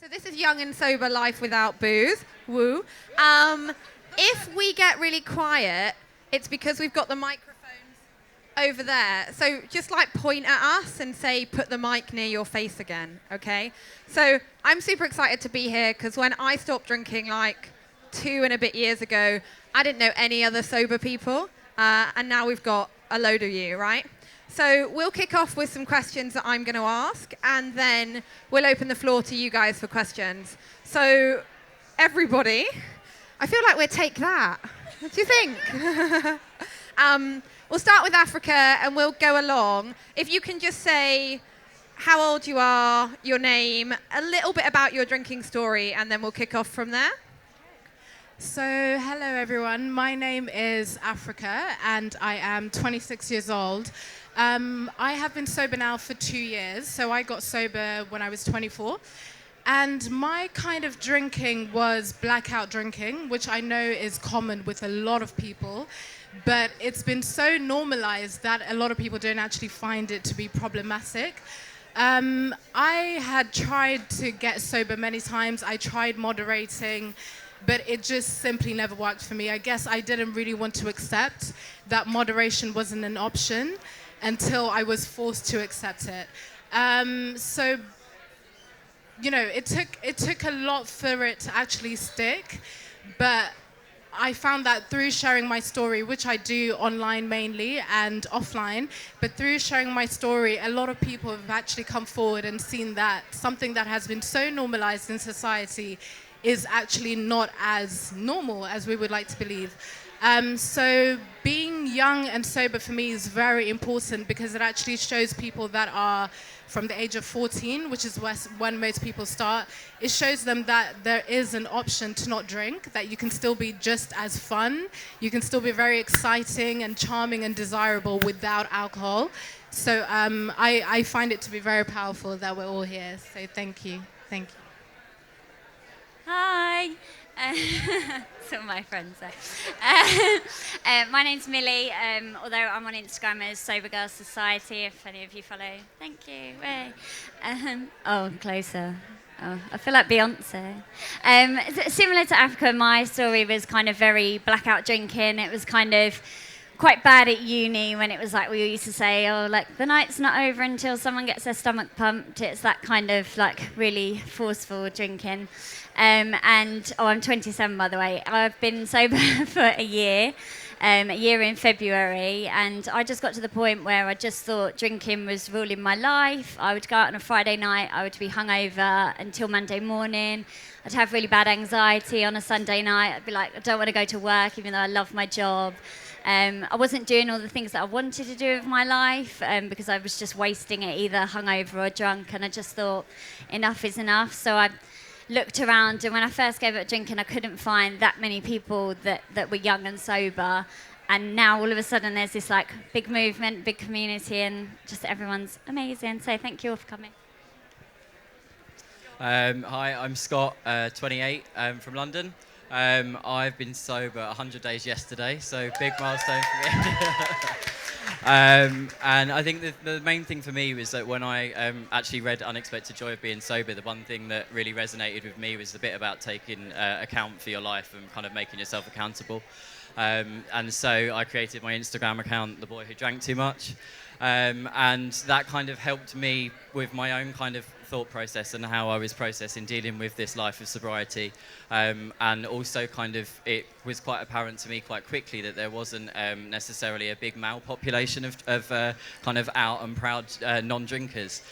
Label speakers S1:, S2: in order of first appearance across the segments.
S1: So this is Young and Sober Life Without Booze. Woo. If we get really quiet, it's because we've got the microphones over there. So just like point at us and say, put the mic near your face again, okay? So I'm super excited to be here because when I stopped drinking like 2 and a bit years ago, I didn't know any other sober people. And now we've got a load of you, right? So we'll kick off with some questions that I'm going to ask, and then we'll open the floor to you guys for questions. So everybody, I feel like we'll take that. What do you think? We'll start with Africa, and we'll go along. If you can just say how old you are, your name, a little bit about your drinking story, and then we'll kick off from there.
S2: So, hello everyone. My name is Africa, and I am 26 years old. I have been sober now for 2 years, so I got sober when I was 24. And my kind of drinking was blackout drinking, which I know is common with a lot of people, but it's been so normalized that a lot of people don't actually find it to be problematic. I had tried to get sober many times. I tried moderating, but it just simply never worked for me. I guess I didn't really want to accept that moderation wasn't an option until I was forced to accept it. So, you know, it took a lot for it to actually stick, but I found that through sharing my story, which I do online mainly and offline, but through sharing my story, a lot of people have actually come forward and seen that something that has been so normalized in society is actually not as normal as we would like to believe. So being young and sober for me is very important because it actually shows people that are from the age of 14, which is when most people start, it shows them that there is an option to not drink, that you can still be just as fun, you can still be very exciting and charming and desirable without alcohol. So I find it to be very powerful that we're all here. So thank you. Thank you.
S3: Hi. Some of my friends there. My name's Millie, although I'm on Instagram as Sober Girls Society, if any of you follow. Thank you. Oh, closer. Oh, I feel like Beyonce. Similar to Africa, my story was kind of very blackout drinking. It was kind of quite bad at uni when it was like we used to say, oh, like the night's not over until someone gets their stomach pumped. It's that kind of like really forceful drinking. I'm 27, by the way. I've been sober for a year in February, and I just got to the point where I just thought drinking was ruling my life. I would go out on a Friday night, I would be hungover until Monday morning. I'd have really bad anxiety on a Sunday night. I'd be like, I don't want to go to work, even though I love my job. I wasn't doing all the things that I wanted to do with my life because I was just wasting it either hungover or drunk, and I just thought enough is enough. So I looked around, and when I first gave up drinking, I couldn't find that many people that were young and sober. And now all of a sudden there's this like big movement, big community, and just everyone's amazing. So thank you all for coming.
S4: Hi, I'm Scott, 28, from London. I've been sober 100 days yesterday, so big milestone for me. And I think the main thing for me was that when I actually read Unexpected Joy of Being Sober, the one thing that really resonated with me was the bit about taking account for your life and kind of making yourself accountable. And so I created my Instagram account, The Boy Who Drank Too Much. And that kind of helped me with my own kind of thought process and how I was processing dealing with this life of sobriety. And also kind of it was quite apparent to me quite quickly that there wasn't necessarily a big male population of kind of out and proud non-drinkers.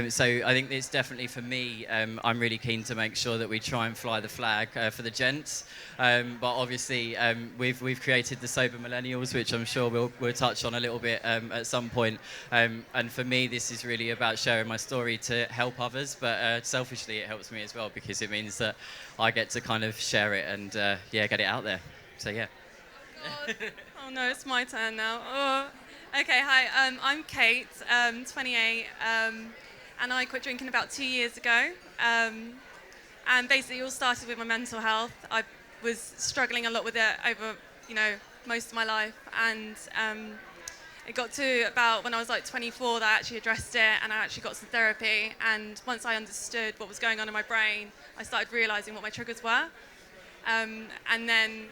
S4: So I think it's definitely for me, I'm really keen to make sure that we try and fly the flag for the gents. But obviously we've created the Sober Millennials, which I'm sure we'll touch on a little bit at some point. And for me, this is really about sharing my story to help others, but selfishly it helps me as well because it means that I get to kind of share it and get it out there. So yeah.
S5: God. Oh no, it's my turn now. Oh. Okay, hi, I'm Kate, 28, and I quit drinking about 2 years ago. And basically it all started with my mental health. I was struggling a lot with it over, most of my life, and it got to about when I was like 24 that I actually addressed it, and I actually got some therapy. And once I understood what was going on in my brain, I started realizing what my triggers were. And then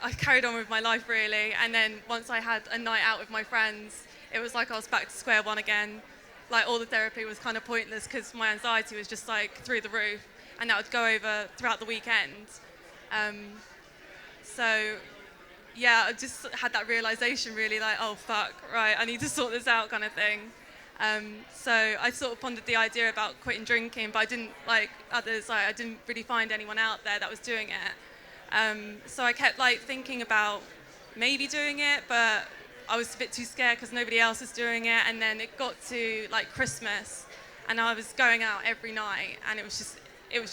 S5: I carried on with my life really. And then once I had a night out with my friends, it was like I was back to square one again. Like all the therapy was kind of pointless because my anxiety was just like through the roof, and that would go over throughout the weekend. So yeah, I just had that realization really, like, oh fuck, right, I need to sort this out kind of thing. So I sort of pondered the idea about quitting drinking, but I didn't, like others, I didn't really find anyone out there that was doing it. So I kept like thinking about maybe doing it, but I was a bit too scared because nobody else was doing it. And then it got to like Christmas, and I was going out every night, and it was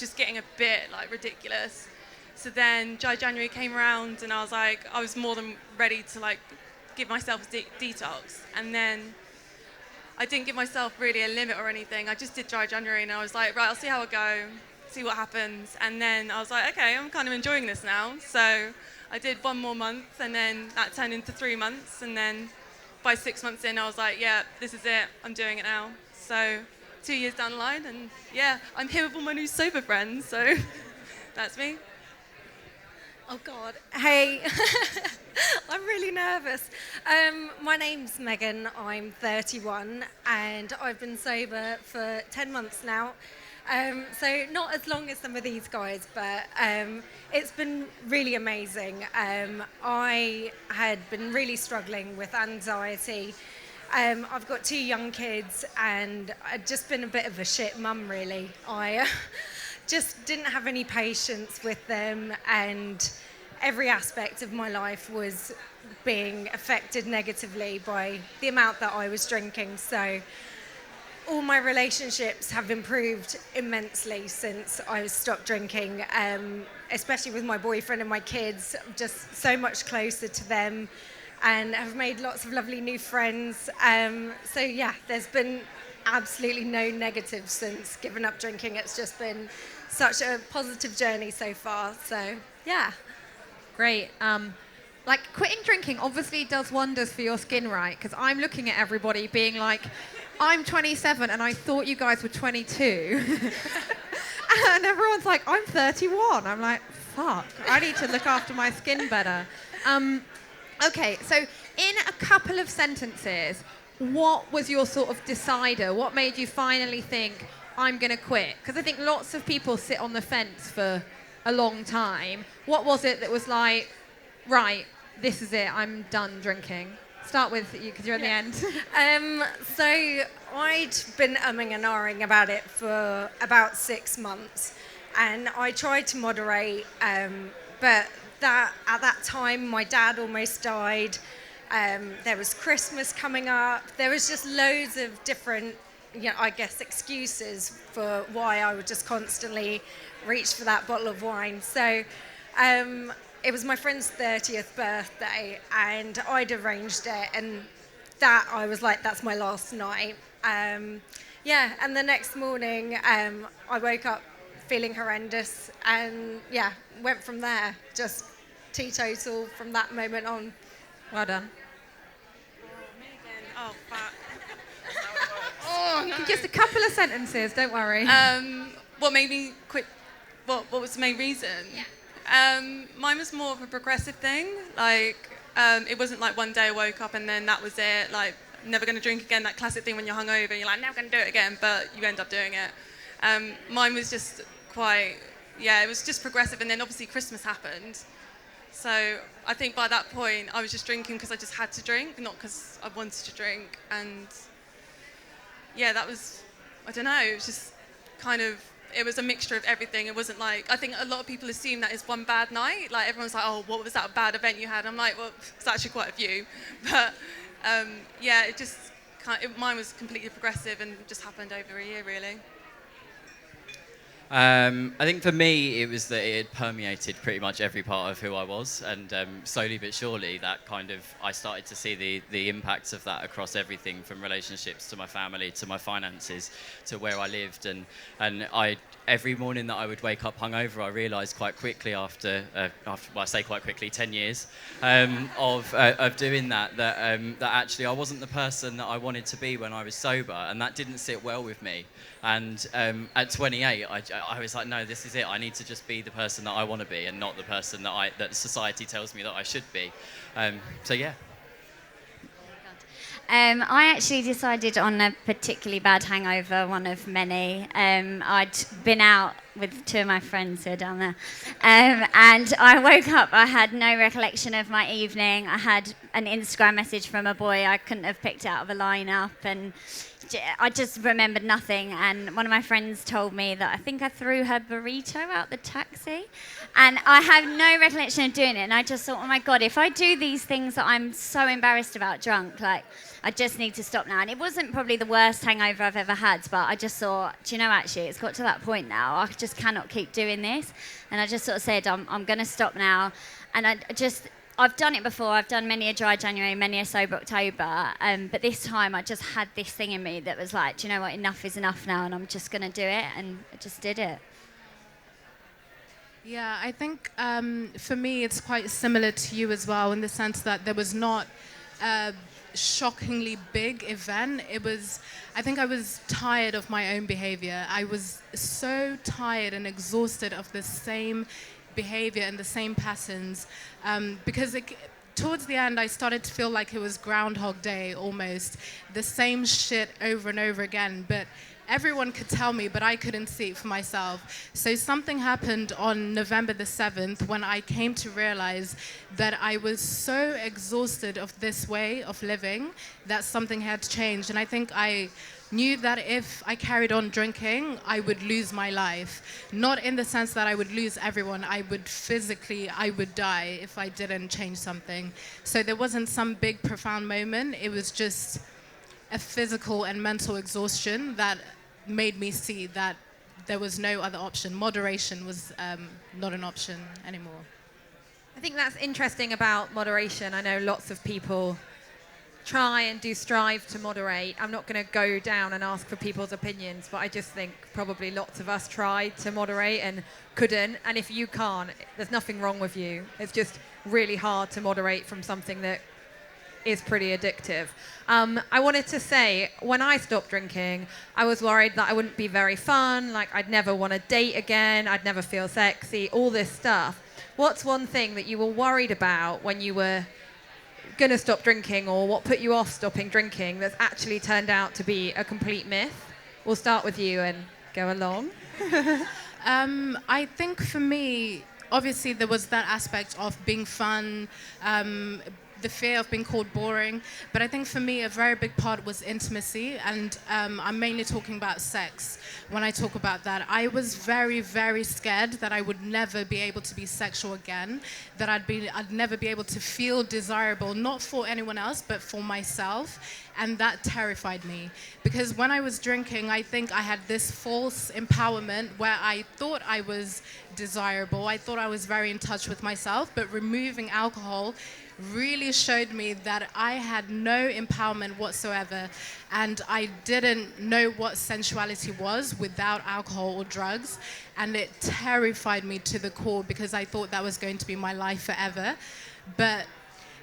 S5: just getting a bit like ridiculous. So then Dry January came around, and I was more than ready to like give myself a detox. And then I didn't give myself really a limit or anything. I just did Dry January, and I was like, right, I'll see how I go, see what happens. And then I was like, okay, I'm kind of enjoying this now. So I did 1 more month, and then that turned into 3 months. And then by 6 months in, I was like, yeah, this is it. I'm doing it now. So 2 years down the line, and yeah, I'm here with all my new sober friends. So that's me.
S6: Oh God, hey, I'm really nervous. My name's Megan, I'm 31, and I've been sober for 10 months now. So not as long as some of these guys, but it's been really amazing. I had been really struggling with anxiety. I've got 2 young kids, and I'd just been a bit of a shit mum, really. I just didn't have any patience with them, and every aspect of my life was being affected negatively by the amount that I was drinking. So all my relationships have improved immensely since I stopped drinking, especially with my boyfriend and my kids. I'm just so much closer to them, and have made lots of lovely new friends. So yeah, there's been absolutely no negatives since giving up drinking. It's just been such a positive journey so far. So yeah.
S1: Great. Like quitting drinking obviously does wonders for your skin, right? Because I'm looking at everybody being like, I'm 27 and I thought you guys were 22. And everyone's like, I'm 31. I'm like, fuck, I need to look after my skin better. Okay, so in a couple of sentences, what was your sort of decider? What made you finally think, I'm going to quit? Because I think lots of people sit on the fence for a long time. What was it that was like, right, this is it, I'm done drinking? Start with you, because you're at the end.
S6: So I'd been umming and ahhing about it for about 6 months, and I tried to moderate, but at that time my dad almost died. There was Christmas coming up. There was just loads of different, I guess, excuses for why I would just constantly reach for that bottle of wine. So it was my friend's 30th birthday, and I'd arranged it, and that I was like, that's my last night. And the next morning I woke up feeling horrendous, and went from there, just teetotal from that moment on.
S1: Well done.
S5: Oh, fuck.
S1: Oh, no. Just a couple of sentences, don't worry.
S5: What made me quit? What was the main reason? Yeah. Mine was more of a progressive thing. Like, it wasn't like one day I woke up and then that was it. Like, never going to drink again. That classic thing when you're hungover and you're like, never going to do it again, but you end up doing it. Mine was just quite, it was just progressive. And then obviously Christmas happened. So I think by that point I was just drinking because I just had to drink, not because I wanted to drink. And that was, I don't know, it was just kind of, it was a mixture of everything. It wasn't like, I think a lot of people assume that it's one bad night. Like everyone's like, oh, what was that bad event you had? I'm like, well, it's actually quite a few. But it just, mine was completely progressive and just happened over a year really.
S4: I think for me, it was that it had permeated pretty much every part of who I was, and slowly but surely, that kind of I started to see the impacts of that across everything from relationships to my family to my finances to where I lived, and I every morning that I would wake up hungover, I realised quite quickly after well, I say quite quickly, 10 years of doing that actually I wasn't the person that I wanted to be when I was sober, and that didn't sit well with me. And at 28, I was like, no, this is it. I need to just be the person that I want to be, and not the person that society tells me that I should be. So yeah.
S3: I actually decided on a particularly bad hangover, one of many. I'd been out with two of my friends who are down there, and I woke up, I had no recollection of my evening. I had an Instagram message from a boy I couldn't have picked out of a lineup, and I just remembered nothing. And one of my friends told me that I think I threw her burrito out the taxi, and I have no recollection of doing it. And I just thought, oh my God, if I do these things that I'm so embarrassed about drunk, like, I just need to stop now. And it wasn't probably the worst hangover I've ever had, but I just thought, do you know, actually, it's got to that point now. I just cannot keep doing this. And I just sort of said, I'm going to stop now. And I've done it before. I've done many a dry January, many a sober October. But this time I just had this thing in me that was like, do you know what, enough is enough now, and I'm just going to do it. And I just did it.
S2: Yeah, I think for me it's quite similar to you as well, in the sense that there was not a shockingly big event. I think I was tired of my own behavior. I was so tired and exhausted of the same behavior and the same patterns, because towards the end I started to feel like it was Groundhog Day almost, the same shit over and over again, but everyone could tell me, but I couldn't see it for myself. So something happened on November the 7th when I came to realize that I was so exhausted of this way of living that something had changed. And I think I knew that if I carried on drinking, I would lose my life. Not in the sense that I would lose everyone. I would die if I didn't change something. So there wasn't some big profound moment. It was just a physical and mental exhaustion that made me see that there was no other option. Moderation was not an option anymore.
S1: I think that's interesting about moderation. I know lots of people try and do strive to moderate. I'm not going to go down and ask for people's opinions, but I just think probably lots of us tried to moderate and couldn't. And if you can't, there's nothing wrong with you. It's just really hard to moderate from something that is pretty addictive. I wanted to say, when I stopped drinking, I was worried that I wouldn't be very fun, like I'd never want to date again, I'd never feel sexy, all this stuff. What's one thing that you were worried about when you were going to stop drinking, or what put you off stopping drinking that's actually turned out to be a complete myth? We'll start with you and go along.
S2: I think for me, obviously there was that aspect of being fun, the fear of being called boring, but I think for me a very big part was intimacy, and I'm mainly talking about sex. When I talk about that, I was very, very scared that I would never be able to be sexual again, that I'd never be able to feel desirable, not for anyone else, but for myself, and that terrified me. Because when I was drinking, I think I had this false empowerment where I thought I was desirable, I thought I was very in touch with myself, but removing alcohol really showed me that I had no empowerment whatsoever, and I didn't know what sensuality was without alcohol or drugs, and it terrified me to the core because I thought that was going to be my life forever. But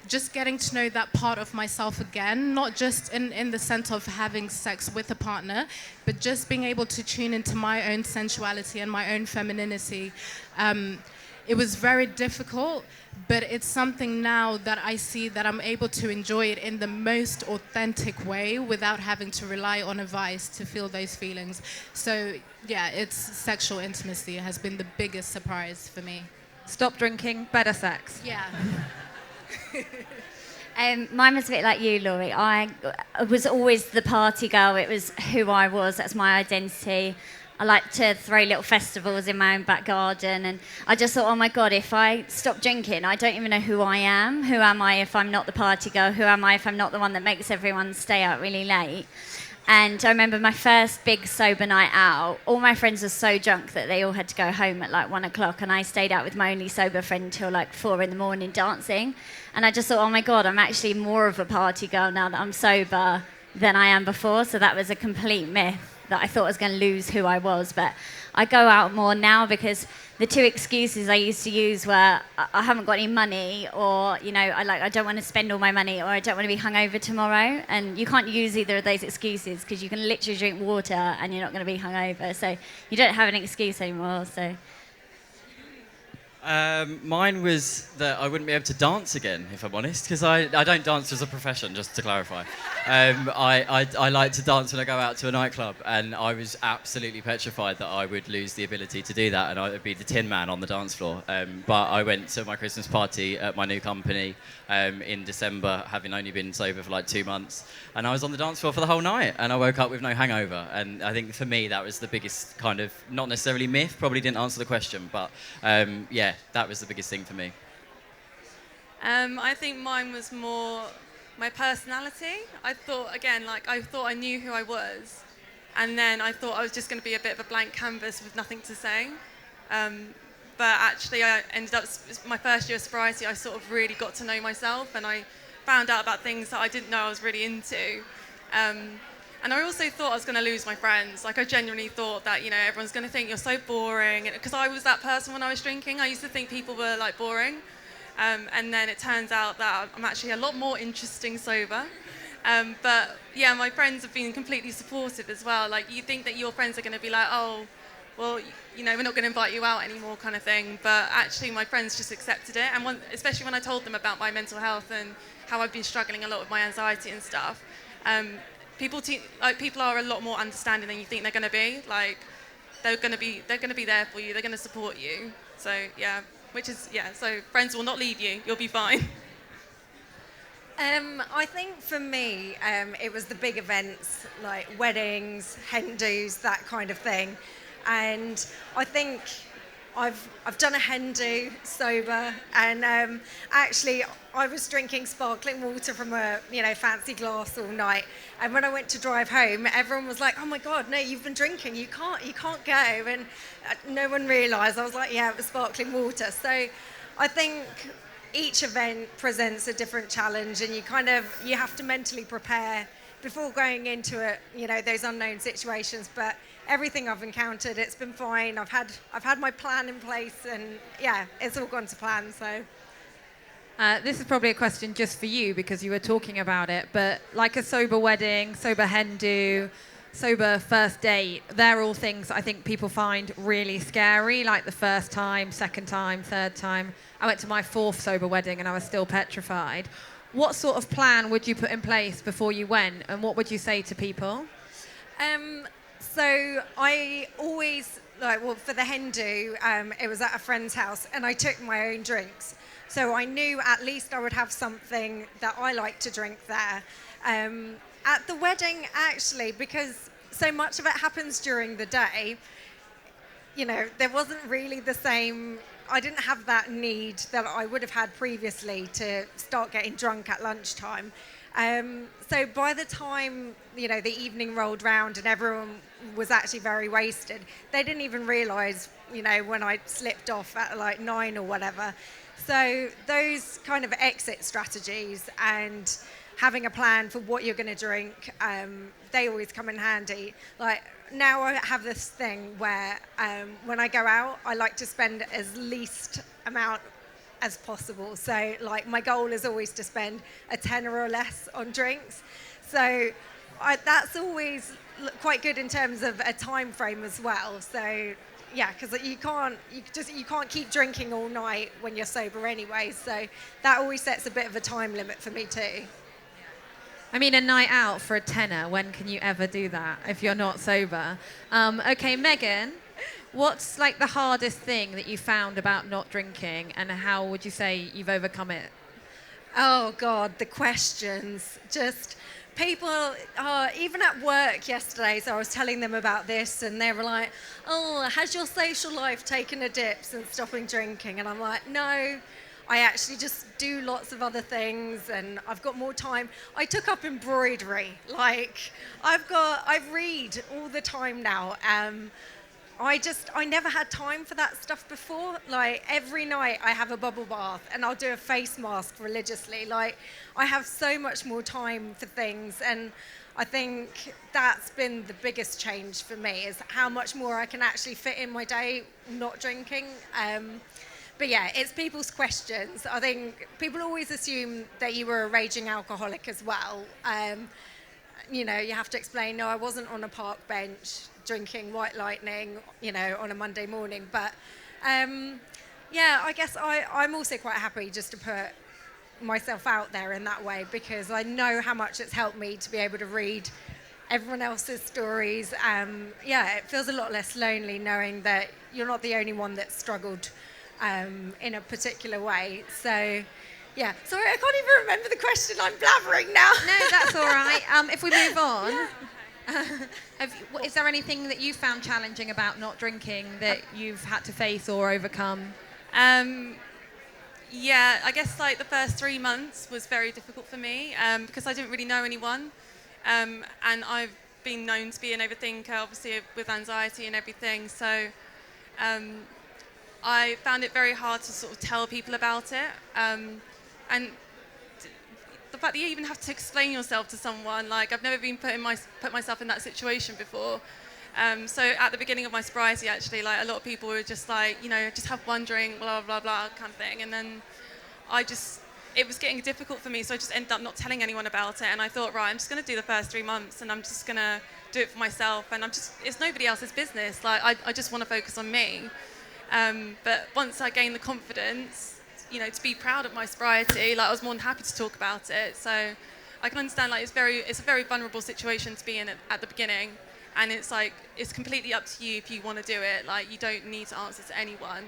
S2: just getting to know that part of myself again, not just in the sense of having sex with a partner, but just being able to tune into my own sensuality and my own femininity. It was very difficult, but it's something now that I see that I'm able to enjoy it in the most authentic way without having to rely on a vice to feel those feelings. So yeah, it's sexual intimacy has been the biggest surprise for me.
S1: Stop drinking, better sex.
S2: Yeah.
S3: Mine was a bit like you, Laurie. I was always the party girl. It was who I was. That's my identity. I like to throw little festivals in my own back garden, and I just thought, oh my God, if I stop drinking, I don't even know who I am. Who am I if I'm not the party girl? Who am I if I'm not the one that makes everyone stay out really late? And I remember my first big sober night out, all my friends were so drunk that they all had to go home at like 1 o'clock, and I stayed out with my only sober friend until like 4 in the morning dancing. And I just thought, oh my God, I'm actually more of a party girl now that I'm sober than I am before. So that was a complete myth that I thought I was going to lose who I was. But I go out more now because the two excuses I used to use were I haven't got any money, or I don't want to spend all my money, or I don't want to be hungover tomorrow. And you can't use either of those excuses because you can literally drink water and you're not going to be hungover. So you don't have an excuse anymore. So.
S4: Mine was that I wouldn't be able to dance again, if I'm honest, because I don't dance as a profession, just to clarify. I like to dance when I go out to a nightclub, and I was absolutely petrified that I would lose the ability to do that, and I would be the Tin Man on the dance floor. But I went to my Christmas party at my new company in December, having only been sober for like 2 months, and I was on the dance floor for the whole night, and I woke up with no hangover. And I think for me that was the biggest kind of, not necessarily myth, probably didn't answer the question, but yeah, that was the biggest thing for me.
S5: I think mine was more my personality. I thought I knew who I was, and then I thought I was just going to be a bit of a blank canvas with nothing to say. But actually, I ended up, my first year of sobriety, I sort of really got to know myself, and I found out about things that I didn't know I was really into. And I also thought I was going to lose my friends. Like, I genuinely thought that, everyone's going to think you're so boring. Because I was that person when I was drinking. I used to think people were, like, boring. And then it turns out that I'm actually a lot more interesting sober. But, yeah, my friends have been completely supportive as well. Like, you think that your friends are going to be like, oh, well, we're not going to invite you out anymore kind of thing. But actually, my friends just accepted it. And especially when I told them about my mental health and how I've been struggling a lot with my anxiety and stuff, people are a lot more understanding than you think they're going to be. Like, they're going to be there for you. They're going to support you. So yeah, so friends will not leave you. You'll be fine.
S6: I think for me, it was the big events like weddings, hen do's, that kind of thing. And I think I've done a hen do sober, and actually I was drinking sparkling water from a fancy glass all night. And when I went to drive home, everyone was like, "Oh my God, no, you've been drinking. You can't go." And no one realised. I was like, "Yeah, it was sparkling water." So I think each event presents a different challenge, and you have to mentally prepare before going into it, those unknown situations. But everything I've encountered, it's been fine. I've had my plan in place, and yeah, it's all gone to plan. So
S1: this is probably a question just for you because you were talking about it, but like a sober wedding, sober hen do, sober first date, they're all things I think people find really scary, like the first time, second time, third time. I went to my 4th sober wedding and I was still petrified. What sort of plan would you put in place before you went, and what would you say to people?
S6: So I always, for the hen do, it was at a friend's house, and I took my own drinks. So I knew at least I would have something that I like to drink there. At the wedding, actually, because so much of it happens during the day, there wasn't really the same, I didn't have that need that I would have had previously to start getting drunk at lunchtime. So by the time, the evening rolled round and everyone was actually very wasted, they didn't even realise, when I slipped off at like 9 or whatever. So those kind of exit strategies and having a plan for what you're going to drink, they always come in handy. Like, now I have this thing where when I go out, I like to spend as least amount as possible. So like, my goal is always to spend a tenner or less on drinks. So that's always quite good in terms of a time frame as well. So yeah, because you can't keep drinking all night when you're sober anyway. So that always sets a bit of a time limit for me too.
S1: I mean, a night out for a tenner, when can you ever do that if you're not sober? Okay, Megan, what's like the hardest thing that you found about not drinking, and how would you say you've overcome it?
S6: Oh God, the questions. Just people, even at work yesterday, so I was telling them about this, and they were like, "Oh, has your social life taken a dip since stopping drinking?" And I'm like, "No, I actually just do lots of other things, and I've got more time. I took up embroidery. Like, I read all the time now. I never had time for that stuff before. Like, every night I have a bubble bath and I'll do a face mask religiously. Like, I have so much more time for things, and I think that's been the biggest change for me, is how much more I can actually fit in my day not drinking. But yeah, it's people's questions. I think people always assume that you were a raging alcoholic as well. You know, you have to explain, no, I wasn't on a park bench drinking White Lightning, you know, on a Monday morning. But yeah, I guess I'm also quite happy just to put myself out there in that way, because I know how much it's helped me to be able to read everyone else's stories. Yeah, it feels a lot less lonely knowing that you're not the only one that's struggled in a particular way. So yeah, sorry, I can't even remember the question. I'm blabbering now.
S1: No, that's all right. If we move on, is there anything that you found challenging about not drinking that you've had to face or overcome?
S5: Yeah, I guess like the first 3 months was very difficult for me because I didn't really know anyone, and I've been known to be an overthinker, obviously with anxiety and everything. So I found it very hard to sort of tell people about it, and the fact that you even have to explain yourself to someone, like I've never been put myself in that situation before. So at the beginning of my sobriety, actually, like a lot of people were just like, you know, just have one drink, blah, blah, blah, kind of thing. And then it was getting difficult for me, so I just ended up not telling anyone about it. And I thought, right, I'm just going to do the first 3 months, and I'm just going to do it for myself. And it's nobody else's business. Like, I just want to focus on me. But once I gained the confidence, you know, to be proud of my sobriety, like I was more than happy to talk about it. So I can understand, like, it's a very vulnerable situation to be in at the beginning. And it's like, it's completely up to you if you want to do it. Like, you don't need to answer to anyone.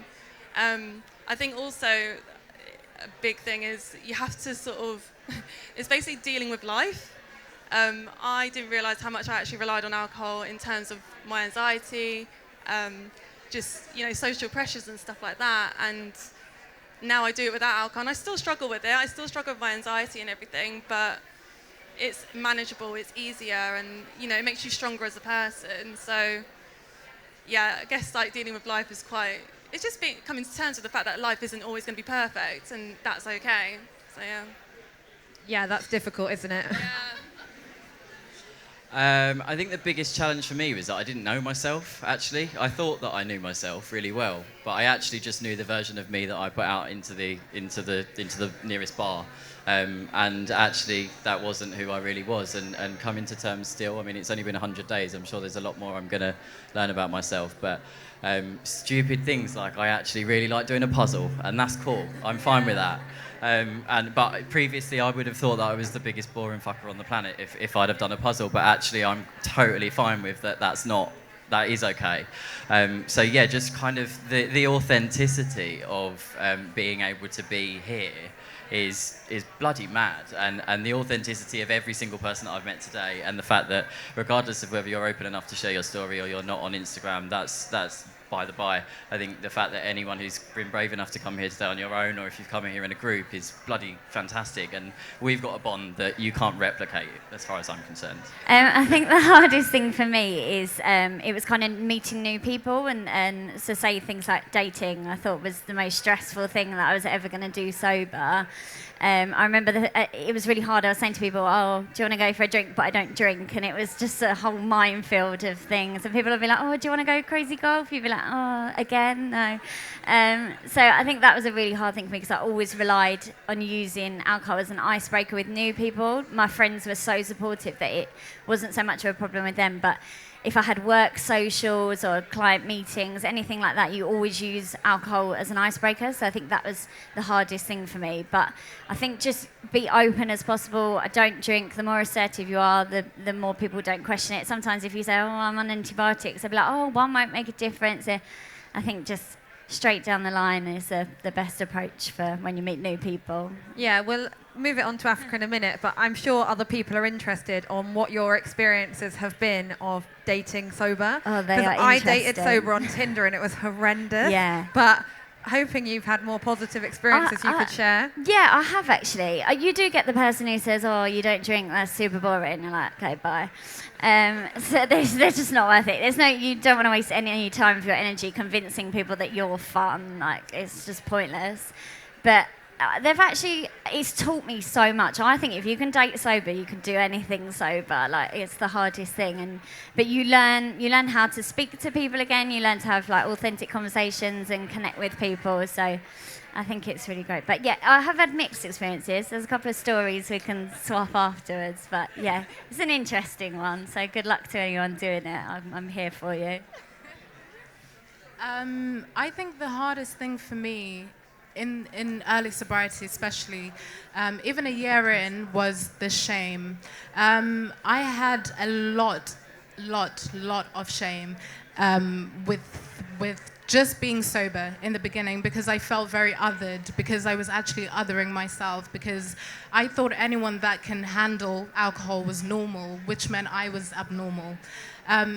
S5: I think also a big thing is you have to sort of, it's basically dealing with life. I didn't realize how much I actually relied on alcohol in terms of my anxiety, just, you know, social pressures and stuff like that. And now I do it without alcohol, and I still struggle with it. I still struggle with my anxiety and everything, but it's manageable, it's easier, and, you know, it makes you stronger as a person. So yeah, I guess like dealing with life is it's just coming to terms with the fact that life isn't always going to be perfect, and that's okay. So yeah.
S1: Yeah, that's difficult, isn't it?
S4: I think the biggest challenge for me was that I didn't know myself, actually. I thought that I knew myself really well, but I actually just knew the version of me that I put out into the nearest bar. And actually, that wasn't who I really was. And coming to terms still, I mean, it's only been 100 days. I'm sure there's a lot more I'm going to learn about myself. But stupid things like I actually really like doing a puzzle, and that's cool. I'm fine with that. But previously, I would have thought that I was the biggest boring fucker on the planet if I'd have done a puzzle. But actually, I'm totally fine with that. That is okay. So yeah, just kind of the authenticity of being able to be here is bloody mad, and the authenticity of every single person that I've met today, and the fact that regardless of whether you're open enough to share your story or you're not on Instagram, that's by the by. I think the fact that anyone who's been brave enough to come here today on your own, or if you've come here in a group, is bloody fantastic, and we've got a bond that you can't replicate as far as I'm concerned.
S3: I think the hardest thing for me is it was kind of meeting new people, and so say things like dating, I thought was the most stressful thing that I was ever going to do sober. I remember it was really hard. I was saying to people, oh, do you want to go for a drink? But I don't drink. And it was just a whole minefield of things. And people would be like, oh, do you want to go crazy golf? You'd be like, oh, again? No. So I think that was a really hard thing for me, because I always relied on using alcohol as an icebreaker with new people. My friends were so supportive that it wasn't so much of a problem with them. But if I had work socials or client meetings, anything like that, you always use alcohol as an icebreaker. So I think that was the hardest thing for me. But I think just be open as possible. I don't drink. The more assertive you are, the more people don't question it. Sometimes if you say, oh, I'm on antibiotics, they'll be like, oh, one won't make a difference. I think just straight down the line is the best approach for when you meet new people.
S1: Yeah, we'll move it on to Africa in a minute, but I'm sure other people are interested on what your experiences have been of dating sober.
S3: Oh, they are
S1: I
S3: interesting.
S1: dated sober on Tinder and it was horrendous.
S3: Yeah.
S1: But hoping you've had more positive experiences you could share.
S3: Yeah, I have actually. You do get the person who says, "Oh, you don't drink. That's super boring." You're like, "Okay, bye." So they're just not worth it. You don't want to waste any time of your energy convincing people that you're fun. Like, it's just pointless. But it's taught me so much. I think if you can date sober, you can do anything sober. Like, it's the hardest thing. But you learn how to speak to people again. You learn to have like authentic conversations and connect with people. So I think it's really great. But yeah, I have had mixed experiences. There's a couple of stories we can swap afterwards. But yeah, it's an interesting one. So good luck to anyone doing it. I'm here for you.
S2: I think the hardest thing for me in early sobriety especially, even a year in, was the shame. I had a lot of shame with just being sober in the beginning, because I felt very othered, because I was actually othering myself, because I thought anyone that can handle alcohol was normal, which meant I was abnormal.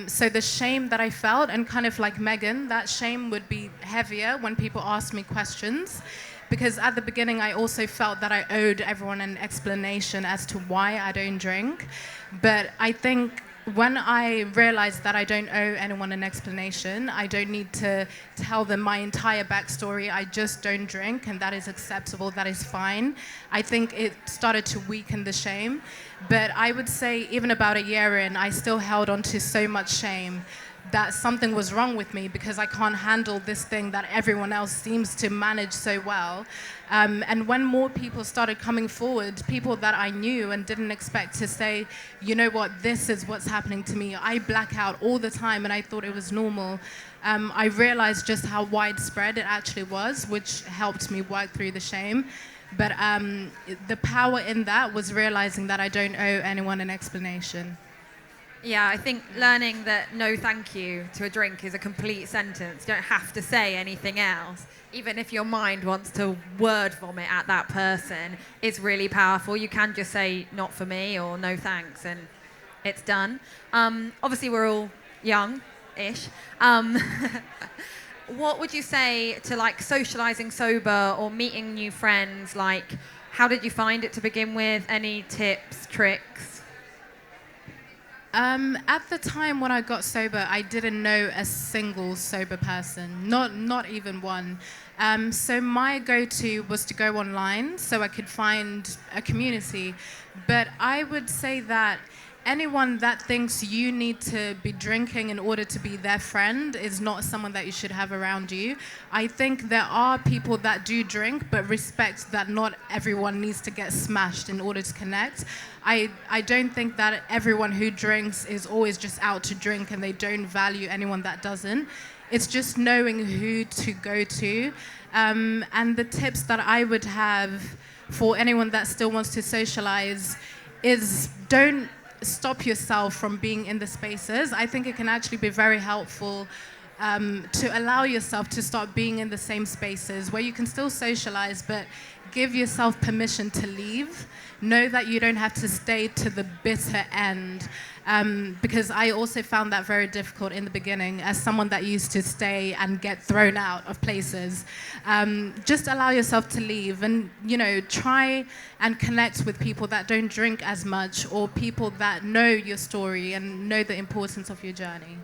S2: So the shame that I felt, and kind of like Megan, that shame would be heavier when people asked me questions, because at the beginning I also felt that I owed everyone an explanation as to why I don't drink. But I think when I realized that I don't owe anyone an explanation, I don't need to tell them my entire backstory, I just don't drink, and that is acceptable, that is fine, I think it started to weaken the shame. But I would say even about a year in, I still held on to so much shame that something was wrong with me, because I can't handle this thing that everyone else seems to manage so well. And when more people started coming forward, people that I knew and didn't expect, to say, you know what, this is what's happening to me. I black out all the time and I thought it was normal. I realized just how widespread it actually was, which helped me work through the shame. But the power in that was realizing that I don't owe anyone an explanation.
S1: Yeah, I think learning that no thank you to a drink is a complete sentence. You don't have to say anything else. Even if your mind wants to word vomit at that person, it's really powerful. You can just say not for me or no thanks, and it's done. Obviously, we're all young-ish. What would you say to like socializing sober or meeting new friends? Like, how did you find it to begin with? Any tips, tricks?
S2: At the time when I got sober, I didn't know a single sober person, not even one. So my go-to was to go online so I could find a community. But I would say that anyone that thinks you need to be drinking in order to be their friend is not someone that you should have around you. I think there are people that do drink, but respect that not everyone needs to get smashed in order to connect. I don't think that everyone who drinks is always just out to drink and they don't value anyone that doesn't. It's just knowing who to go to. And the tips that I would have for anyone that still wants to socialize is don't stop yourself from being in the spaces. I think it can actually be very helpful to allow yourself to start being in the same spaces where you can still socialize, but give yourself permission to leave. Know that you don't have to stay to the bitter end, because I also found that very difficult in the beginning as someone that used to stay and get thrown out of places. Just allow yourself to leave and, try and connect with people that don't drink as much, or people that know your story and know the importance of your journey.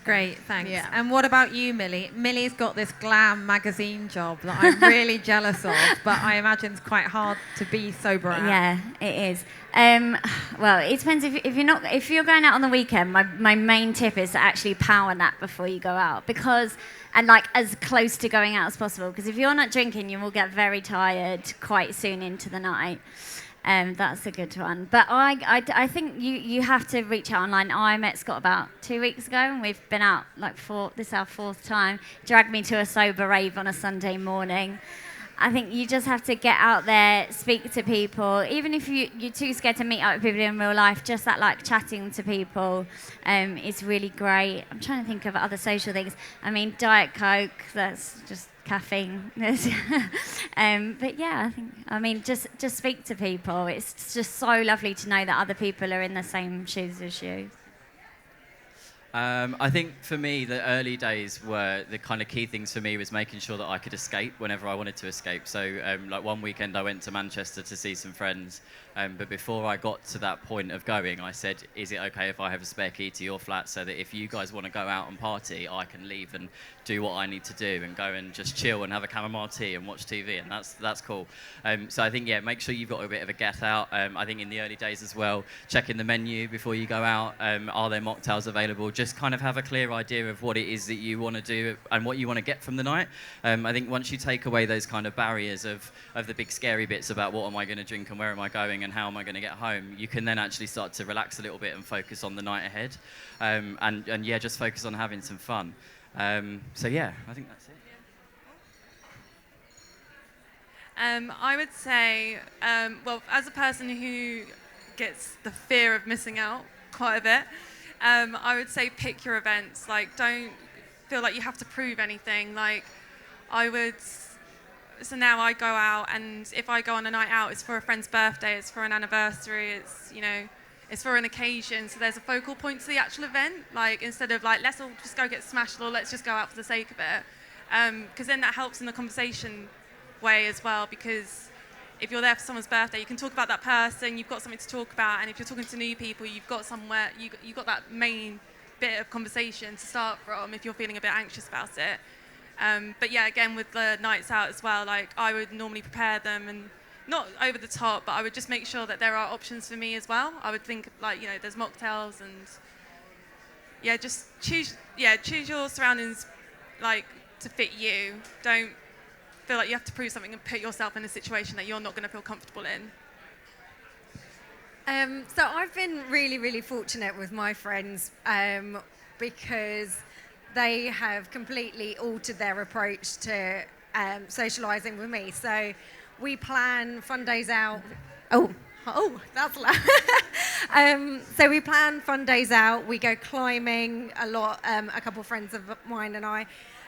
S1: Great, thanks.
S2: Yeah.
S1: And what about you, Millie? Millie's got this glam magazine job that I'm really jealous of, but I imagine it's quite hard to be sober at.
S3: Yeah, it is. Well, it depends if you're going out on the weekend. My main tip is to actually power nap before you go out, and like as close to going out as possible. Because if you're not drinking, you will get very tired quite soon into the night. That's a good one. But I think you have to reach out online. I met Scott about 2 weeks ago, and we've been out this is our fourth time. Dragged me to a sober rave on a Sunday morning. I think you just have to get out there, speak to people. Even if you're too scared to meet up with people in real life, just that chatting to people is really great. I'm trying to think of other social things. I mean, Diet Coke, that's just caffeine. But yeah, just speak to people. It's just so lovely to know that other people are in the same shoes as you.
S4: I think for me, the early days were the kind of key things for me was making sure that I could escape whenever I wanted to escape. So, like one weekend, I went to Manchester to see some friends. But before I got to that point of going, I said, "Is it okay if I have a spare key to your flat so that if you guys want to go out and party, I can leave and do what I need to do and go and just chill and have a chamomile tea and watch TV?" And that's cool. So I think make sure you've got a bit of a get out. I think in the early days as well, checking the menu before you go out. Are there mocktails available? Just kind of have a clear idea of what it is that you want to do and what you want to get from the night. I think once you take away those kind of barriers of the big scary bits about what am I going to drink and where am I going and how am I going to get home, you can then actually start to relax a little bit and focus on the night ahead. And just focus on having some fun. I think that's it.
S5: I would say, as a person who gets the fear of missing out quite a bit, I would say pick your events. Like, don't feel like you have to prove anything. Like, so now I go out, and if I go on a night out, it's for a friend's birthday, it's for an anniversary, it's for an occasion. So there's a focal point to the actual event. Like, instead of like, let's all just go get smashed or let's just go out for the sake of it. Because then that helps in the conversation way as well, because if you're there for someone's birthday, you can talk about that person, you've got something to talk about, and if you're talking to new people, you've got somewhere, you've got that main bit of conversation to start from if you're feeling a bit anxious about it. Again, with the nights out as well, like, I would normally prepare them, and not over the top, but I would just make sure that there are options for me as well. I would think, like, there's mocktails, and just choose your surroundings, like, to fit you. Don't feel like you have to prove something and put yourself in a situation that you're not going to feel comfortable in.
S6: So I've been really, really fortunate with my friends because they have completely altered their approach to socialising with me. So we plan fun days out. Oh, that's loud. So we plan fun days out. We go climbing a lot, a couple of friends of mine and I.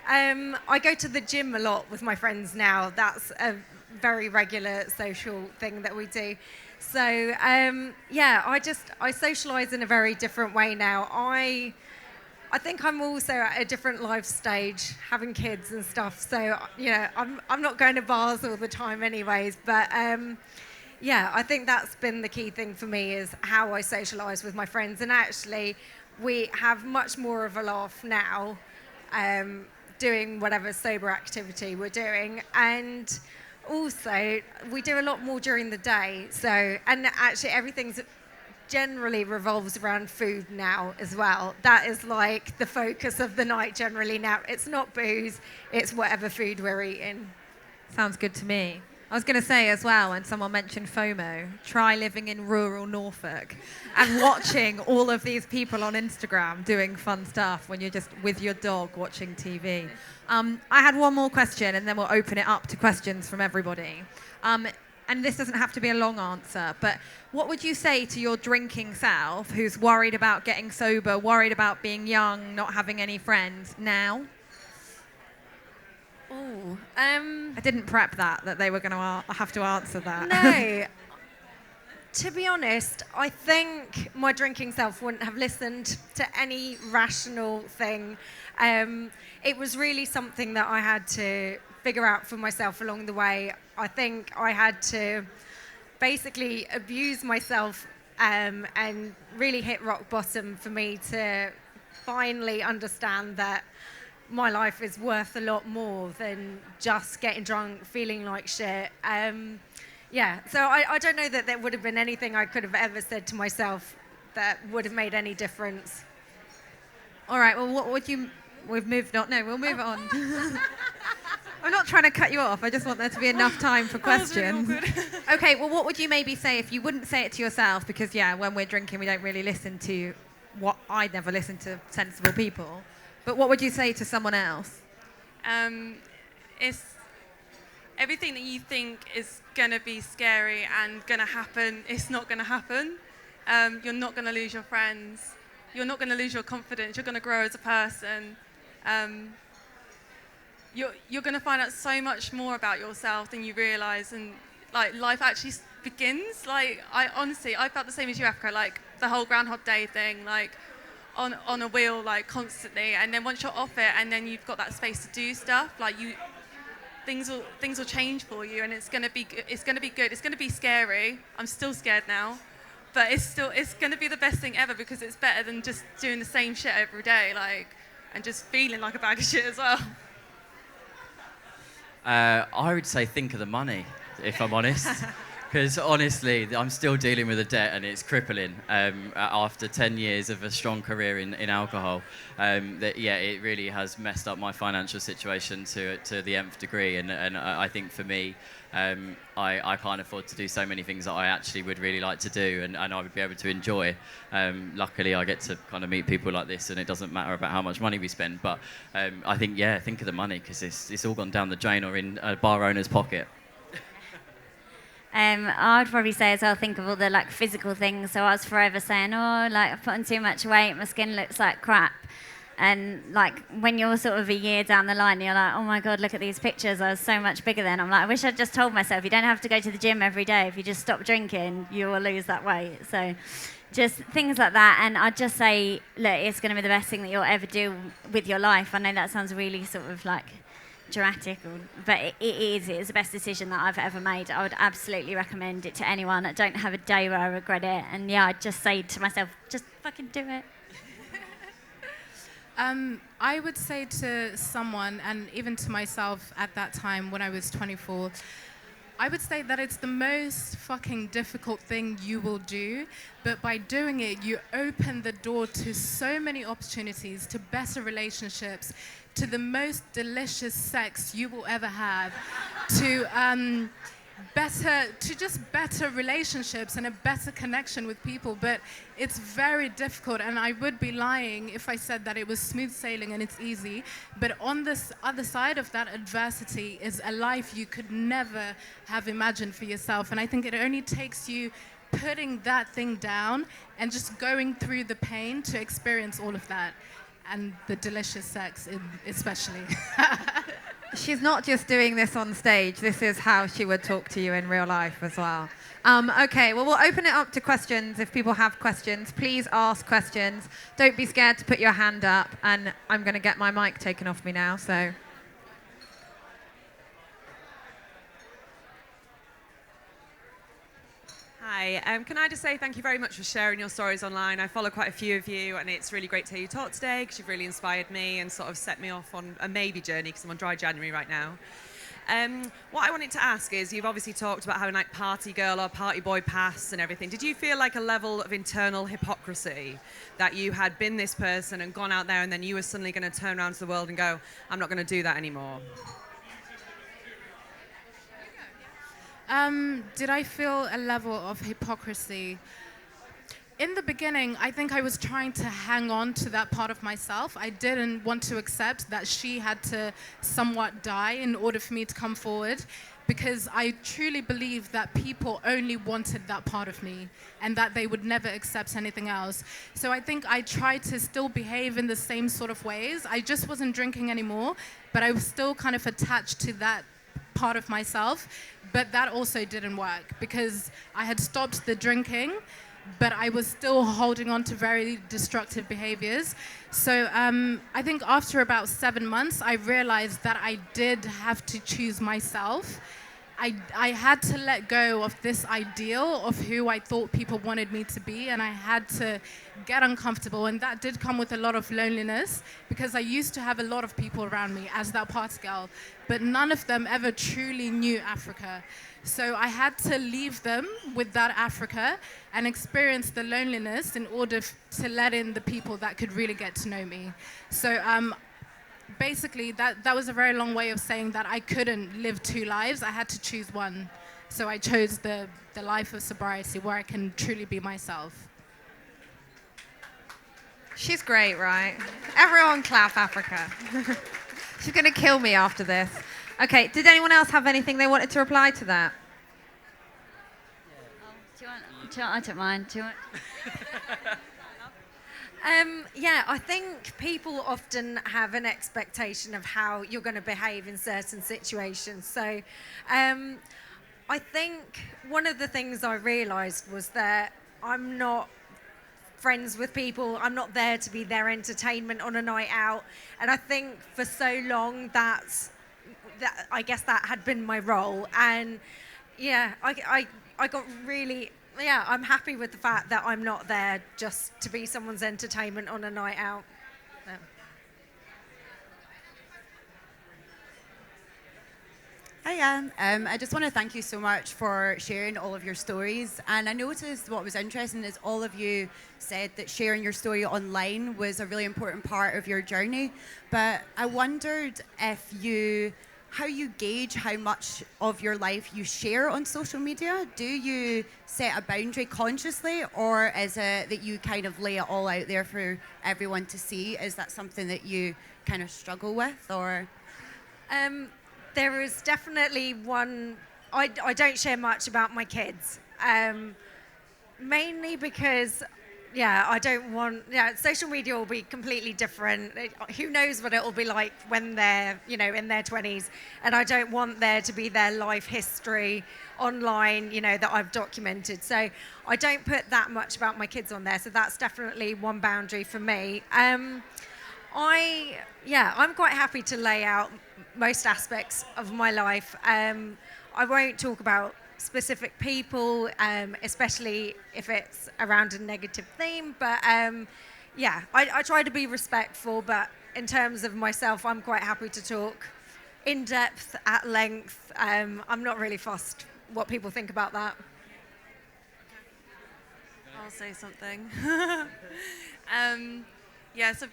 S6: I go to the gym a lot with my friends now. That's a very regular social thing that we do. So, I socialise in a very different way now. I think I'm also at a different life stage, having kids and stuff. So, I'm not going to bars all the time anyways. But, I think that's been the key thing for me, is how I socialise with my friends. And actually, we have much more of a laugh now, doing whatever sober activity we're doing. And also, we do a lot more during the day. So, and actually everything's generally revolves around food now as well. That is like the focus of the night generally now. It's not booze, it's whatever food we're eating.
S1: Sounds good to me. I was going to say as well, when someone mentioned FOMO, try living in rural Norfolk and watching all of these people on Instagram doing fun stuff when you're just with your dog watching TV. I had one more question, and then we'll open it up to questions from everybody. And this doesn't have to be a long answer, but what would you say to your drinking self who's worried about getting sober, worried about being young, not having any friends now? I didn't prep that they were going to have to answer that.
S6: No. To be honest, I think my drinking self wouldn't have listened to any rational thing. It was really something that I had to figure out for myself along the way. I think I had to basically abuse myself and really hit rock bottom for me to finally understand that my life is worth a lot more than just getting drunk, feeling like shit. So I don't know that there would have been anything I could have ever said to myself that would have made any difference.
S1: All right, well, what would you... We've moved on. No, we'll move on. I'm not trying to cut you off. I just want there to be enough time for questions.
S5: Really
S1: Okay, well, what would you maybe say if you wouldn't say it to yourself? Because, when we're drinking, we don't really listen to what... I never listen to sensible people. But what would you say to someone else?
S5: It's everything that you think is going to be scary and going to happen, it's not going to happen. You're not going to lose your friends. You're not going to lose your confidence. You're going to grow as a person. You're going to find out so much more about yourself than you realise, and like life actually begins. Like I felt the same as you, Africa. Like the whole Groundhog Day thing. Like on a wheel like constantly, and then once you're off it, and then you've got that space to do stuff, like things will change for you, and it's gonna be good. It's gonna be scary. I'm still scared now, but it's gonna be the best thing ever, because it's better than just doing the same shit every day, like, and just feeling like a bag of shit as well.
S4: I would say think of the money, if I'm honest. Because honestly, I'm still dealing with a debt, and it's crippling. After 10 years of a strong career in alcohol, it really has messed up my financial situation to the nth degree. And I think for me, I can't afford to do so many things that I actually would really like to do, and I would be able to enjoy. Luckily, I get to kind of meet people like this, and it doesn't matter about how much money we spend. But I think, think of the money, because it's all gone down the drain or in a bar owner's pocket.
S3: I'd probably say as well, think of all the like physical things. So I was forever saying, oh, like I've put on too much weight, my skin looks like crap. And like when you're sort of a year down the line, you're like, oh my God, look at these pictures. I was so much bigger then. I'm like, I wish I'd just told myself, you don't have to go to the gym every day. If you just stop drinking, you will lose that weight. So just things like that. And I'd just say, look, it's going to be the best thing that you'll ever do with your life. I know that sounds really sort of like dramatic, but it's the best decision that I've ever made. I would absolutely recommend it to anyone. I don't have a day where I regret it. And I'd just say to myself, just fucking do it.
S2: I would say to someone, and even to myself at that time when I was 24, I would say that it's the most fucking difficult thing you will do, but by doing it, you open the door to so many opportunities, to better relationships, to the most delicious sex you will ever have, to better relationships and a better connection with people. But it's very difficult, and I would be lying if I said that it was smooth sailing and it's easy. But on this other side of that adversity is a life you could never have imagined for yourself. And I think it only takes you putting that thing down and just going through the pain to experience all of that, and the delicious sex especially.
S1: She's not just doing this on stage. This is how she would talk to you in real life as well. Okay, well, we'll open it up to questions. If people have questions, please ask questions. Don't be scared to put your hand up. And I'm going to get my mic taken off me now, so...
S7: Hi, can I just say thank you very much for sharing your stories online. I follow quite a few of you, and it's really great to hear you talk today, because you've really inspired me and sort of set me off on a maybe journey, because I'm on dry January right now. What I wanted to ask is, you've obviously talked about having like party girl or party boy past and everything. Did you feel like a level of internal hypocrisy that you had been this person and gone out there, and then you were suddenly going to turn around to the world and go, I'm not going to do that anymore?
S2: Did I feel a level of hypocrisy? In the beginning, I think I was trying to hang on to that part of myself. I didn't want to accept that she had to somewhat die in order for me to come forward, because I truly believed that people only wanted that part of me and that they would never accept anything else. So I think I tried to still behave in the same sort of ways. I just wasn't drinking anymore, but I was still kind of attached to that part of myself. But that also didn't work, because I had stopped the drinking, but I was still holding on to very destructive behaviors. So I think after about 7 months, I realized that I did have to choose myself. I had to let go of this ideal of who I thought people wanted me to be, and I had to get uncomfortable, and that did come with a lot of loneliness, because I used to have a lot of people around me as that party girl, but none of them ever truly knew Africa. So I had to leave them with that Africa and experience the loneliness in order to let in the people that could really get to know me. So basically, that was a very long way of saying that I couldn't live two lives. I had to choose one. So I chose the life of sobriety, where I can truly be myself.
S1: She's great, right? Everyone clap, Africa. She's going to kill me after this. Okay, did anyone else have anything they wanted to reply to that?
S3: I don't mind. Do you want?
S6: I think people often have an expectation of how you're going to behave in certain situations. So I think one of the things I realised was that I'm not friends with people. I'm not there to be their entertainment on a night out. And I think for so long I guess that had been my role. And yeah, I got really, yeah, I'm happy with the fact that I'm not there just to be someone's entertainment on a night out. Yeah.
S8: Hiya. I just want to thank you so much for sharing all of your stories. And I noticed what was interesting is all of you said that sharing your story online was a really important part of your journey. But I wondered how you gauge how much of your life you share on social media. Do you set a boundary consciously, or is it that you kind of lay it all out there for everyone to see? Is that something that you kind of struggle with, or?
S6: There is definitely one. I don't share much about my kids, mainly because, yeah, I don't want. Yeah, social media will be completely different. Who knows what it will be like when they're, in their 20s, and I don't want there to be their life history online, that I've documented. So I don't put that much about my kids on there. So that's definitely one boundary for me. I'm quite happy to lay out most aspects of my life. I won't talk about specific people, especially if it's around a negative theme. But I try to be respectful. But in terms of myself, I'm quite happy to talk in depth, at length. I'm not really fussed what people think about that.
S5: I'll say something. So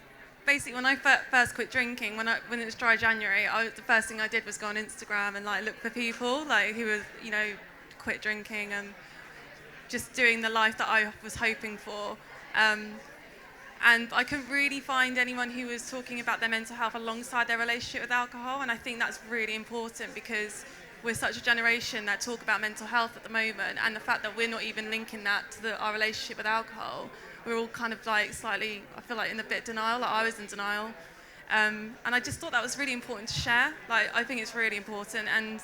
S5: basically, when I first quit drinking, when it was dry January, the first thing I did was go on Instagram and look for people who were quit drinking and just doing the life that I was hoping for. And I couldn't really find anyone who was talking about their mental health alongside their relationship with alcohol. And I think that's really important because we're such a generation that talk about mental health at the moment, and the fact that we're not even linking that to our relationship with alcohol. We're all kind of slightly, I feel in a bit denial, I was in denial. And I just thought that was really important to share. I think it's really important. And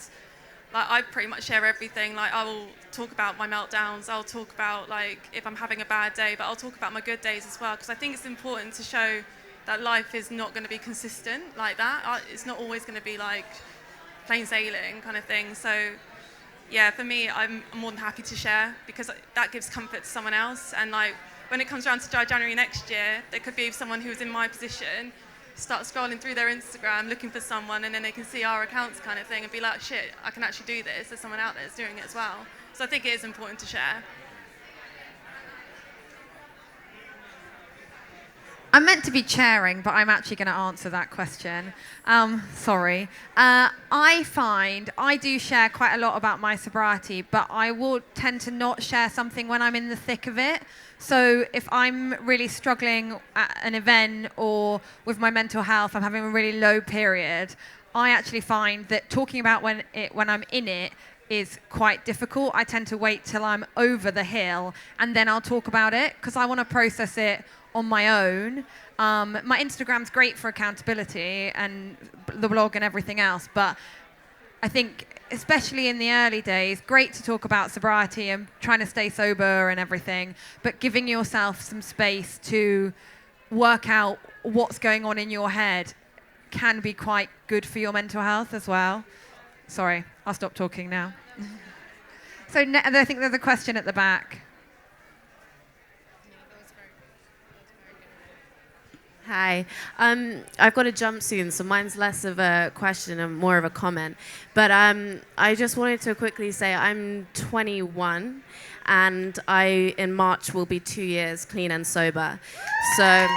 S5: I pretty much share everything. I will talk about my meltdowns. I'll talk about if I'm having a bad day, but I'll talk about my good days as well. Because I think it's important to show that life is not going to be consistent like that. It's not always going to be plain sailing kind of thing. So yeah, for me, I'm more than happy to share because that gives comfort to someone else. And when it comes around to dry January next year, there could be someone who's in my position, start scrolling through their Instagram, looking for someone, and then they can see our accounts kind of thing and be like, shit, I can actually do this. There's someone out there that's doing it as well. So I think it is important to share.
S1: I'm meant to be chairing, but I'm actually going to answer that question. Sorry. I find I do share quite a lot about my sobriety, but I will tend to not share something when I'm in the thick of it. So if I'm really struggling at an event or with my mental health, I'm having a really low period, I actually find that talking about when I'm in it is quite difficult. I tend to wait till I'm over the hill and then I'll talk about it because I want to process it on my own. My Instagram's great for accountability and the blog and everything else, but I think especially in the early days, great to talk about sobriety and trying to stay sober and everything, but giving yourself some space to work out what's going on in your head can be quite good for your mental health as well. Sorry, I'll stop talking now. So I think there's a question at the back.
S9: Hi. I've got a jump soon, so mine's less of a question and more of a comment. But I just wanted to quickly say I'm 21, and in March will be 2 years clean and sober. So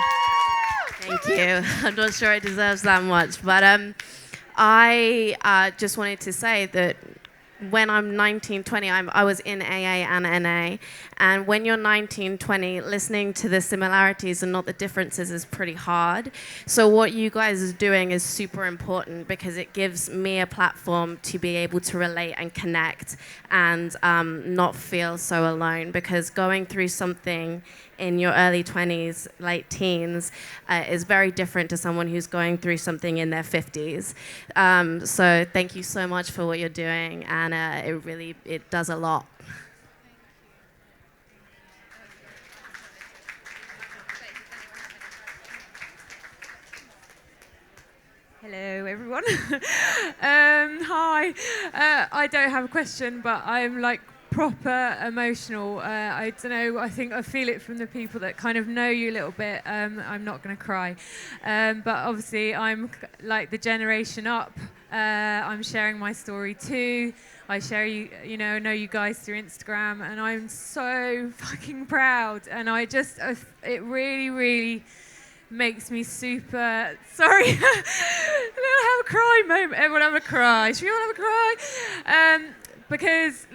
S9: thank you. I'm not sure it deserves that much. But I just wanted to say that when I'm 19, 20, I was in AA and NA. And when you're 19, 20, listening to the similarities and not the differences is pretty hard. So what you guys are doing is super important because it gives me a platform to be able to relate and connect and not feel so alone. Because going through something in your early 20s, late teens, is very different to someone who's going through something in their 50s. So thank you so much for what you're doing, and it does a lot.
S10: Hello, everyone. Hi. I don't have a question, but I'm like proper emotional. I don't know. I think I feel it from the people that kind of know you a little bit. I'm not going to cry, but obviously I'm like the generation up. I'm sharing my story too. I share know you guys through Instagram, and I'm so fucking proud. And I just, it really, really makes me super sorry. We'll have a cry moment. Everyone have a cry. Should we all have a cry? Because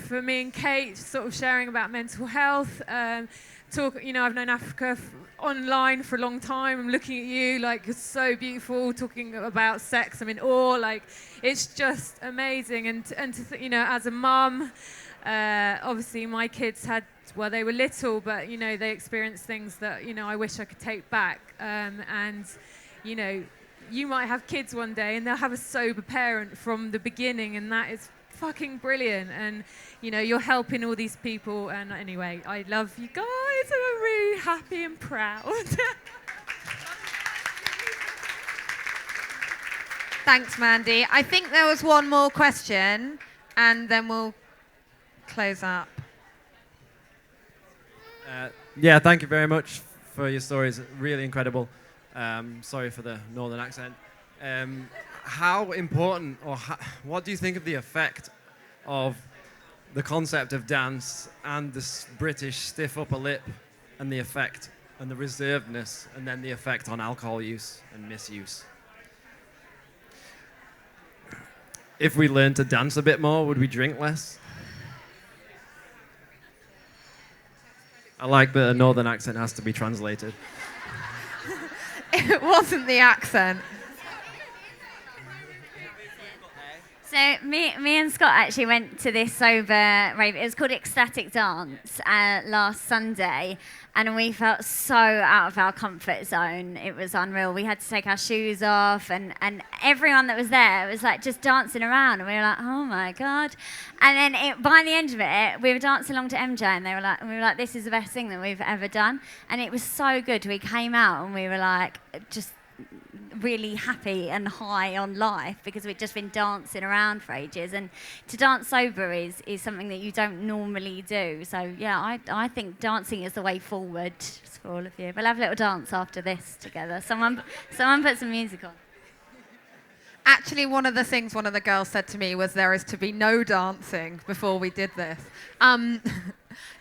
S10: for me and Kate, sort of sharing about mental health. I've known Africa online for a long time. I'm looking at you, like, it's so beautiful. Talking about sex, I'm in awe. Like, it's just amazing. And as a mum, obviously my kids they were little, but they experienced things that I wish I could take back. You might have kids one day, and they'll have a sober parent from the beginning, and that is fucking brilliant. And you're helping all these people. And anyway, I love you guys. I'm really happy and proud.
S1: Thanks, Mandy. I think there was one more question, and then we'll close up.
S11: Thank you very much for your stories. Really incredible. Sorry for the northern accent. How important, what do you think of the effect of the concept of dance and this British stiff upper lip, and the effect and the reservedness, and then the effect on alcohol use and misuse? If we learned to dance a bit more, would we drink less? I like that a northern accent has to be translated.
S1: It wasn't the accent.
S3: So me and Scott actually went to this sober rave. It was called Ecstatic Dance last Sunday, and we felt so out of our comfort zone. It was unreal. We had to take our shoes off, and everyone that was there was like just dancing around, and we were like, oh my God. And then by the end of it, we were dancing along to MJ, and we were like, this is the best thing that we've ever done. And it was so good. We came out and we were like, just really happy and high on life, because we'd just been dancing around for ages. And to dance sober is something that you don't normally do. So yeah, I think dancing is the way forward for all of you. We'll have a little dance after this together. Someone put some music on.
S1: Actually, one of the things one of the girls said to me was there is to be no dancing before we did this.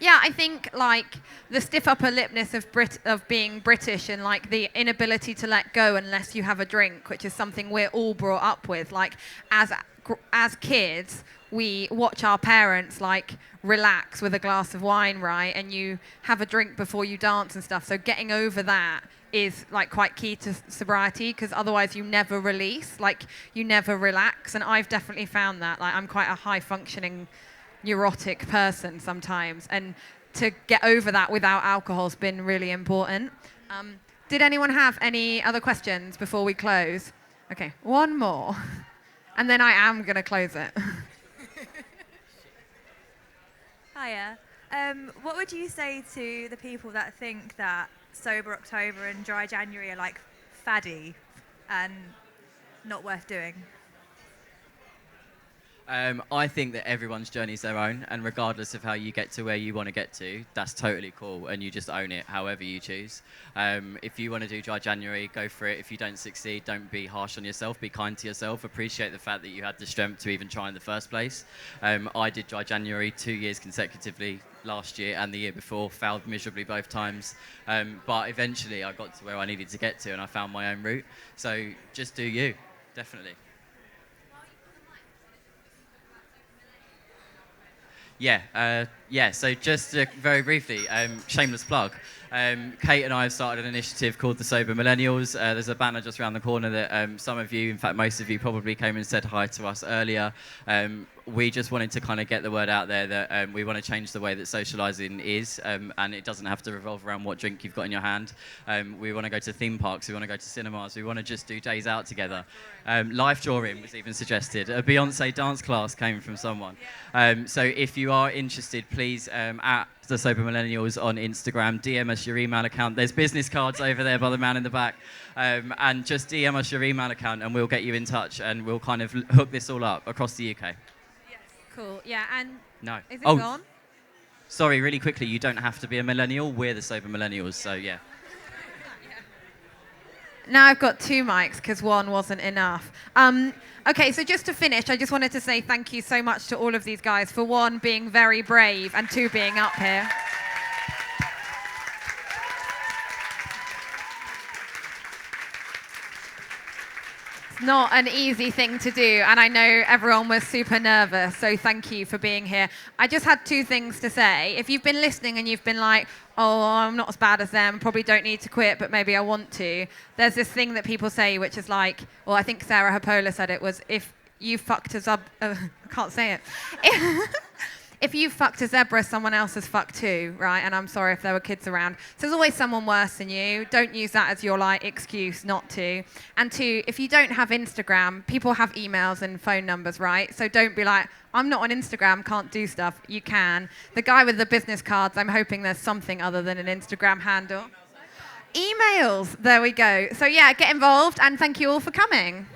S1: Yeah, I think like the stiff upper lipness of being British, and like the inability to let go unless you have a drink, which is something we're all brought up with. Like as kids, we watch our parents like relax with a glass of wine, right? And you have a drink before you dance and stuff. So getting over that is like quite key to sobriety, because otherwise you never release, like you never relax. And I've definitely found that. Like I'm quite a high functioning neurotic person sometimes, and to get over that without alcohol has been really important. Did anyone have any other questions before we close? Okay, one more, and then I am going to close it.
S12: Hiya. What would you say to the people that think that Sober October and Dry January are like faddy and not worth doing?
S4: I think that everyone's journey is their own, and regardless of how you get to where you want to get to, that's totally cool, and you just own it however you choose. If you want to do Dry January, go for it. If you don't succeed, don't be harsh on yourself. Be kind to yourself. Appreciate the fact that you had the strength to even try in the first place. I did Dry January 2 years consecutively last year and the year before, failed miserably both times. But eventually I got to where I needed to get to, and I found my own route. So just do you, definitely. So just very briefly, shameless plug. Kate and I have started an initiative called the Sober Millennials. There's a banner just around the corner that some of you, in fact most of you, probably came and said hi to us earlier. We just wanted to kind of get the word out there that we want to change the way that socializing is, and it doesn't have to revolve around what drink you've got in your hand. We want to go to theme parks, we want to go to cinemas, we want to just do days out together. Life drawing was even suggested. A Beyonce dance class came from someone. So if you are interested, please, at the Sober Millennials on Instagram. DM us your email account. There's business cards over there by the man in the back. And just DM us your email account and we'll get you in touch and we'll kind of hook this all up across the UK.
S1: Cool. Yeah, and
S4: No.
S1: is it on?
S4: Sorry, really quickly, you don't have to be a millennial. We're the Sober Millennials, so yeah.
S1: Now I've got 2 mics because 1 wasn't enough. Okay, so just to finish, I just wanted to say thank you so much to all of these guys for 1, being very brave, and 2, being up here. It's not an easy thing to do, and I know everyone was super nervous, so thank you for being here. I just had 2 things to say. If you've been listening and you've been like, oh, I'm not as bad as them, probably don't need to quit, but maybe I want to. There's this thing that people say, which is like, well, I think Sarah Hapola said it was, if you fucked a I can't say it. If you fucked a zebra, someone else has fucked too, right? And I'm sorry if there were kids around. So there's always someone worse than you. Don't use that as your like excuse not to. And 2, if you don't have Instagram, people have emails and phone numbers, right? So don't be like, I'm not on Instagram, can't do stuff. You can. The guy with the business cards, I'm hoping there's something other than an Instagram handle. Emails, there we go. So yeah, get involved and thank you all for coming.